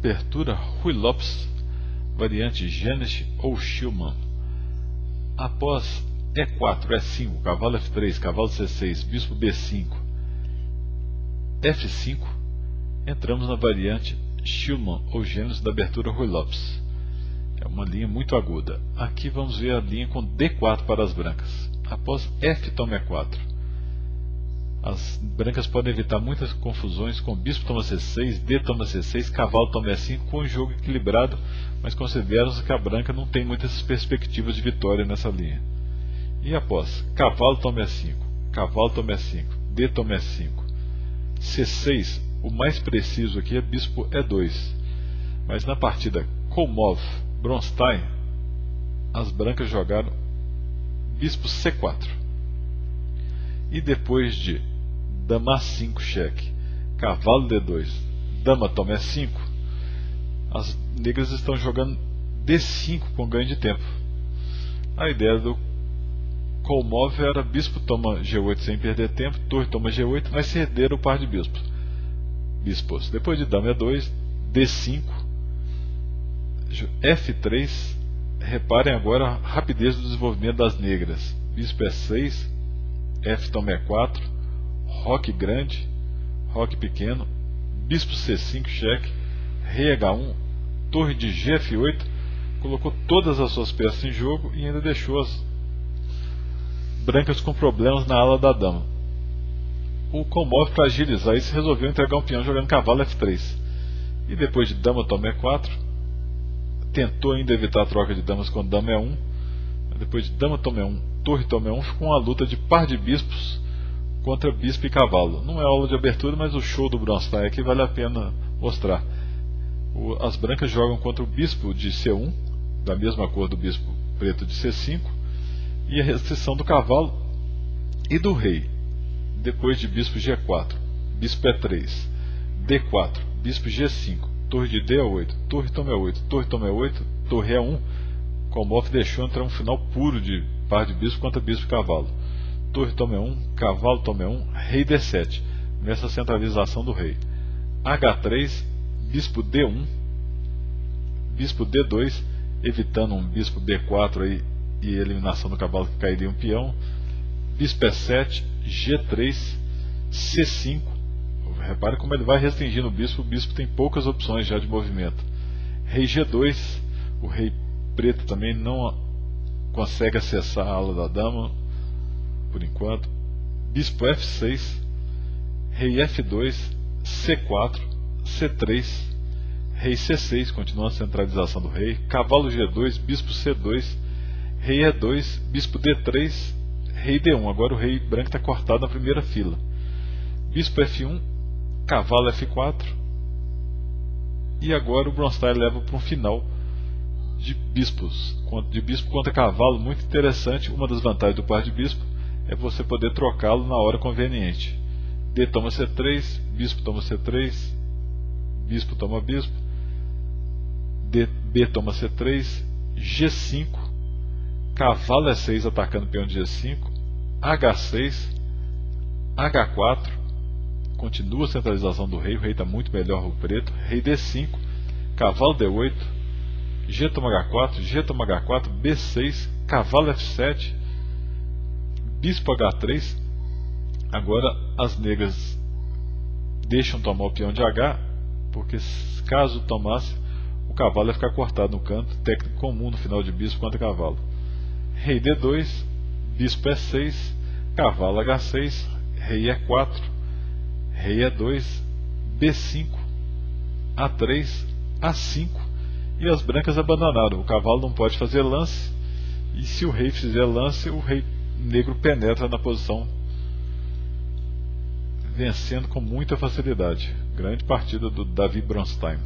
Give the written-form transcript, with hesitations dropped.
Abertura Ruy Lopes, variante Genest ou Schulman. Após E4, E5, cavalo F3, cavalo C6, bispo B5, F5, entramos na variante Schulman ou Genest da abertura Ruy Lopes. É uma linha muito aguda. Aqui vamos ver a linha com D4 para as brancas. Após F toma E4. As brancas podem evitar muitas confusões com bispo toma C6, D toma C6, cavalo toma E5, com um jogo equilibrado, mas consideram-se que a branca não tem muitas perspectivas de vitória nessa linha. E após cavalo toma E5, cavalo toma E5, D toma E5, C6, o mais preciso aqui é bispo E2, mas na partida Kolmov-Bronstein, as brancas jogaram bispo C4. E depois de dama A5 cheque, cavalo D2, dama toma E5, as negras estão jogando D5 com ganho de tempo. A ideia do Kolmov era bispo toma G8 sem perder tempo, torre toma G8, mas se herderam o par de bispos. Depois de dama E2, D5, F3, reparem agora a rapidez do desenvolvimento das negras. Bispo E6, F toma E4, roque grande, roque pequeno, bispo C5 cheque, rei H1, torre de Gf8, colocou todas as suas peças em jogo e ainda deixou as brancas com problemas na ala da dama. O Kolmov, para agilizar isso, resolveu entregar um peão jogando cavalo F3. E depois de dama toma E4, tentou ainda evitar a troca de damas com dama E1. Depois de dama toma E1, torre toma E1, ficou uma luta de par de bispos contra bispo e cavalo. Não é aula de abertura, mas o show do Bronstein aqui vale a pena mostrar. As brancas jogam contra o bispo de C1, da mesma cor do bispo preto de C5, e a restrição do cavalo e do rei. Depois de bispo G4, bispo E3, D4, bispo G5, torre de D8, torre toma E8, torre toma E8, torre E1, Kolmov deixou entrar um final puro de par de bispo contra bispo e cavalo. Torre toma E1, cavalo toma E1, rei D7, nessa centralização do rei. H3, bispo D1, bispo D2, evitando um bispo B4 aí, e eliminação do cavalo que cairia um peão. Bispo E7, G3, C5. Repare como ele vai restringindo o bispo tem poucas opções já de movimento. Rei G2, o rei preto também não consegue acessar a ala da dama por enquanto. Bispo F6, rei F2, C4, C3, rei C6, continua a centralização do rei. Cavalo G2, bispo C2, rei E2, bispo D3, rei D1. Agora o rei branco está cortado na primeira fila. Bispo F1, cavalo F4. E agora o Bronstein leva para um final de bispo contra cavalo muito interessante. Uma das vantagens do par de bispo é você poder trocá-lo na hora conveniente. D toma C3, bispo toma C3, bispo toma bispo, B toma C3, G5, cavalo E6 atacando o peão de G5, H6, H4, continua a centralização do rei, o rei está muito melhor o preto, rei D5, cavalo D8, G toma H4, G toma H4, B6, cavalo F7, bispo H3. Agora as negras deixam tomar o peão de H, porque caso tomasse, o cavalo ia ficar cortado no canto, técnica comum no final de bispo contra cavalo. Rei D2, bispo E6, cavalo H6, rei E4, rei E2, B5, A3, A5, e as brancas abandonaram. O cavalo não pode fazer lance, e se o rei fizer lance, o rei negro penetra na posição, vencendo com muita facilidade. Grande partida do Davi Bronstein.